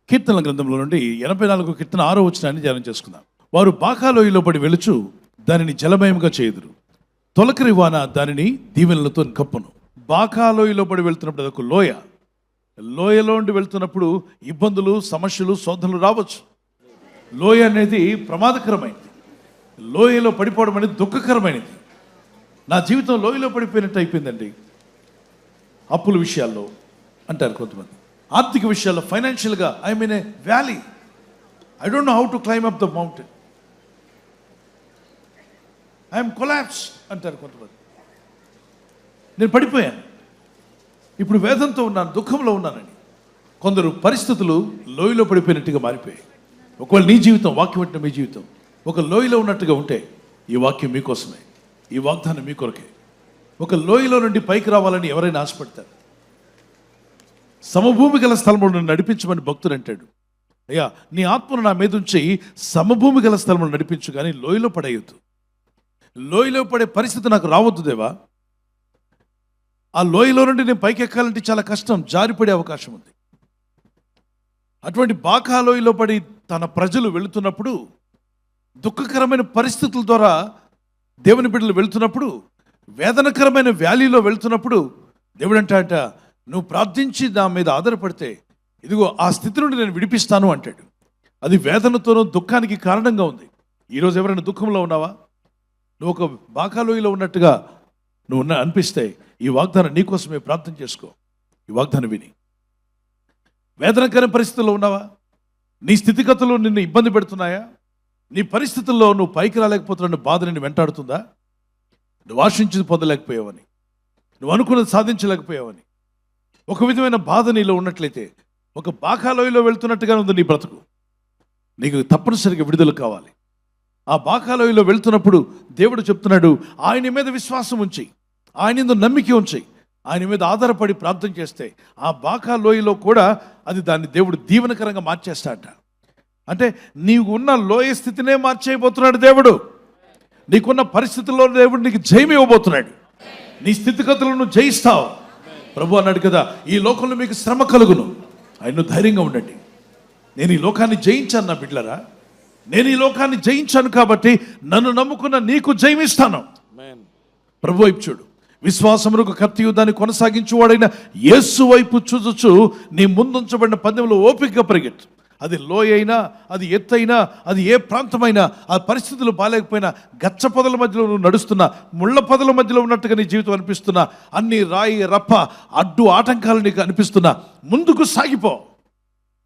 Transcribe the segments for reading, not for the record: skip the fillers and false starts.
కీర్తనల గ్రంథంలో నుండి 84 కీర్తన 6వ వచనాన్ని ధ్యానం చేసుకుందాం. వారు బాకాలోయలో పడి వెలుచు దానిని జలమయముగా చేయుదురు, తొలకరి వాన దానిని దీవెనలతో కప్పును. బాకాలోయలో పడి వెళ్తున్నప్పుడు అదొక లోయ. లోయలో నుండి వెళ్తున్నప్పుడు ఇబ్బందులు, సమస్యలు, శోధనలు రావచ్చు. లోయ అనేది ప్రమాదకరమైనది. లోయలో పడిపోవడం అనేది దుఃఖకరమైనది. నా జీవితం లోయలో పడిపోయినట్టు అయిపోయిందండి. అప్పుల విషయాల్లో అంటారు కొంతమంది, ఆర్థిక విషయాల్లో, ఫైనాన్షియల్గా I'm in a valley, I don't know how to climb up the mountain, I'm collapse అంటారు కొంతమంది. నేను పడిపోయాను, ఇప్పుడు వేదంతో ఉన్నాను, దుఃఖంలో ఉన్నానని. కొందరు పరిస్థితులు లోయలో పడిపోయినట్టుగా మారిపోయాయి. ఒకవేళ నీ జీవితం, వాక్యం అంటే మీ జీవితం ఒక లోయలో ఉన్నట్టుగా ఉంటే ఈ వాక్యం మీకోసమే, ఈ వాగ్దానం మీ కొరకే. ఒక లోయలో నుండి పైకి రావాలని ఎవరైనా ఆశపడతారు. సమభూమి గల స్థలంలో నడిపించమని భక్తుడు అంటాడు. అయ్యా, నీ ఆత్మను నా మీద ఉంచి సమభూమి గల స్థలంలో నడిపించు, కానీ లోయలో పడేయొద్దు. లోయలో పడే పరిస్థితి నాకు రావద్దు దేవా. ఆ లోయలో నుండి నేను పైకి ఎక్కాలంటే చాలా కష్టం, జారిపడే అవకాశం ఉంది. అటువంటి బాకా లోయలో పడి తన ప్రజలు వెళుతున్నప్పుడు, దుఃఖకరమైన పరిస్థితుల ద్వారా దేవుని బిడ్డలు వెళుతున్నప్పుడు, వేదనకరమైన వ్యాలీలో వెళుతున్నప్పుడు దేవుడు అంటాడట, నువ్వు ప్రార్థించి నా మీద ఆధారపడితే ఇదిగో ఆ స్థితి నుండి నేను విడిపిస్తాను అంటాడు. అది వేదనతోనూ దుఃఖానికి కారణంగా ఉంది. ఈరోజు ఎవరైనా దుఃఖంలో ఉన్నావా? నువ్వు ఒక బాకాలోయలో ఉన్నట్టుగా నువ్వు అనిపిస్తే ఈ వాగ్దానం నీకోసమే ప్రార్థన చేసుకో. ఈ వాగ్దానం విని. వేదనకరమైన పరిస్థితుల్లో ఉన్నావా? నీ స్థితిగతులు నిన్ను ఇబ్బంది పెడుతున్నాయా? నీ పరిస్థితుల్లో నువ్వు పైకి రాలేకపోతున్న బాధ నిన్ను వెంటాడుతుందా? నువ్వు ఆశించి పొందలేకపోయావని, నువ్వు అనుకున్నది సాధించలేకపోయావని, ఒక విధమైన బాధ నీలో ఉన్నట్లయితే, ఒక బాకాలోయలో వెళ్తున్నట్టుగా ఉంది నీ బ్రతుకు. నీకు తప్పనిసరిగా విడుదల కావాలి. ఆ బాకాలోయలో వెళ్తున్నప్పుడు దేవుడు చెప్తున్నాడు, ఆయన మీద విశ్వాసం ఉంచి, ఆయన మీద నమ్మిక ఉంచి, ఆయన మీద ఆధారపడి ప్రార్థన చేస్తే ఆ బాకాలోయలో కూడా అది దాన్ని దేవుడు దీవెనకరంగా మార్చేస్తాడట. అంటే నీవు ఉన్న లోయ స్థితినే మార్చేయబోతున్నాడు దేవుడు. నీకున్న పరిస్థితుల్లో దేవుడు నీకు జయం ఇవ్వబోతున్నాడు. నీ స్థితిగతులను జయిస్తావు. ప్రభు అన్నాడు కదా, ఈ లోకంలో మీకు శ్రమ కలుగును, ఆయన ధైర్యంగా ఉండండి. నేను ఈ లోకాన్ని జయించాను నా బిడ్డలారా. నేను ఈ లోకాన్ని జయించాను కాబట్టి నన్ను నమ్ముకున్న నీకు జయమిస్తాను. ప్రభు వైపు చూడు. విశ్వాసమునకు కర్తయు దాన్ని కొనసాగించువాడైన యేసు వైపు చూచుచు నీ ముందుంచబడిన పందెంలో ఓపికగా పరిగెత్తు. అది లోయ అయినా, అది ఎత్తైనా, అది ఏ ప్రాంతమైనా, ఆ పరిస్థితులు బాగాలేకపోయినా, గచ్చ పొదల మధ్యలో నువ్వు నడుస్తున్నా, ముళ్ళ పొదల మధ్యలో ఉన్నట్టుగా నీ జీవితం అనిపిస్తున్నా, అన్ని రాయి రప్ప అడ్డు ఆటంకాలు నీకు అనిపిస్తున్నా, ముందుకు సాగిపో.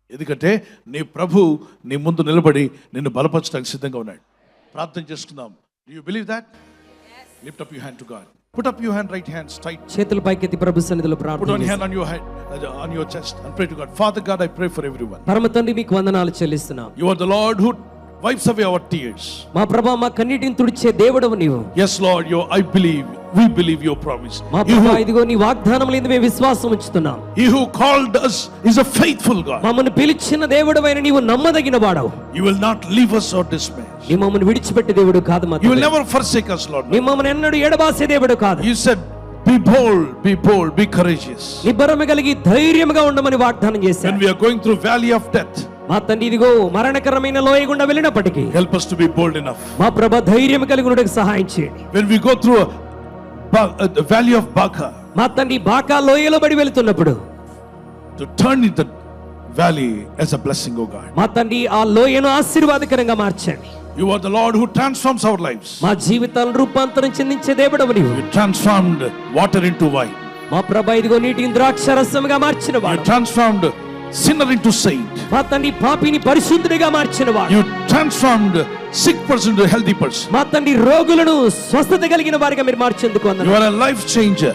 ఎందుకంటే నీ ప్రభు నీ ముందు నిలబడి నిన్ను బలపరచడానికి సిద్ధంగా ఉన్నాడు. ప్రార్థన చేసుకుందాం. Do you believe that? Lift up your hand to God. Put up your hand, right hand straight. చేతులు పైకెత్తి ప్రభు సన్నిధిలో ప్రార్థన. Put on hand on your head, on your chest, and pray to God. Father God, I pray for everyone. పరమ తండ్రి, మీకు వందనాలు చెల్లిస్తున్నాం. You are the Lord who wipes away our tears. మా ప్రభువా, మా కన్నీటిని తుడిచే దేవుడవు నీవు. Yes Lord, we believe your promise. మా ప్రభువా, ఇదిగో నీ వాగ్దానములందు మేము విశ్వాసం ఉంచుతున్నాం. He who called us is a faithful God. మమ్మల్ని పిలిచిన దేవుడవైన నీవు నమ్మదగిన వాడవు. You will not leave us or dismiss. నీ మమ్మల్ని విడిచిపెట్టే దేవుడు కాదు మా తండ్రి. You will never forsake us, Lord. నీ మమ్మల్ని ఎన్నడూ ఎడబాసే దేవుడు కాదు. You said, be bold, be courageous. నిబ్బరము కలిగి ధైర్యముగా ఉండమని వాగ్దానం చేశారు. When we are going through valley of death, మా తండ్రి, ఇదిగో మరణకరమైన లోయ గుండా వెళ్ళినప్పటికీ help us to be bold enough. మా ప్రభు ధైర్యం కలిగి ఉండడానికి సహాయం చేయండి. When we go through the valley of Baca, మా తండ్రి బాకా లోయలో పడి వెళ్తున్నప్పుడు to turn in the valley as a blessing, oh God. మా తండ్రి, ఆ లోయను ఆశీర్వాదకరంగా మార్చండి. You are the Lord who transforms our lives. మా జీవితాలను రూపాంతరం చెందించే దేవుడవు నీవు. You transformed water into wine. మా ప్రభు, ఇదిగో నీటిని ద్రాక్షరసముగా మార్చిన వాడు. You transformed sinner into saint. మా తండ్రి, పాపిని పరిశుద్ధుడిగా మార్చిన వాడు. You transformed sick person into healthy person. మా తండ్రి, రోగులను స్వస్థత కలిగిన వారిగా మీరు మార్చేందుకు వందనాలు. You are a life changer.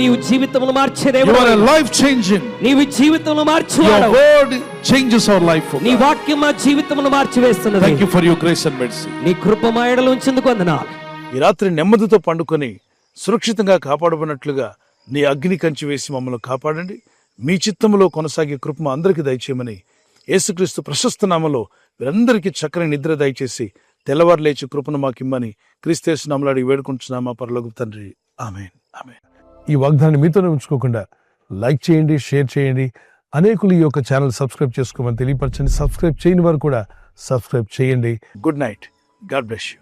నీవు జీవితమును మార్చే దేవుడు. You are a life changing. నీవు జీవితమును మార్చువాడు. Your word changes our life. నీ వాక్యం మా జీవితమును మార్చివేస్తున్నది. Thank you for your grace and mercy. నీ కృప మా ఎడల ఉంచేందుకు వందనాలు. ఈ రాత్రి నెమ్మదితో పండుకొని సురక్షితంగా కాపాడబడినట్లుగా నీ అగ్ని కంచి వేసి మమ్మల్ని కాపాడండి. మీ చిత్తములో కొనసాగే కృప మా అందరికీ దయచేయమని యేసుక్రీస్తు ప్రశస్త నామములో వీరందరికీ చక్కని నిద్ర దయచేసి తెల్లవారు లేచి కృపను మాకిమ్మని క్రీస్తు నామములో అడిగి వేడుకుంటున్నామా పరలోకపు తండ్రి. ఆమేన్, ఆమేన్. ఈ వాగ్దానాన్ని మీతోనే ఉంచుకోకుండా లైక్ చేయండి, షేర్ చేయండి, అనేకులు ఈ యొక్క ఛానల్ సబ్స్క్రైబ్ చేసుకోమని తెలియపరచండి. సబ్స్క్రైబ్ చేయని వారు కూడా సబ్స్క్రైబ్ చేయండి. Good night. God bless you.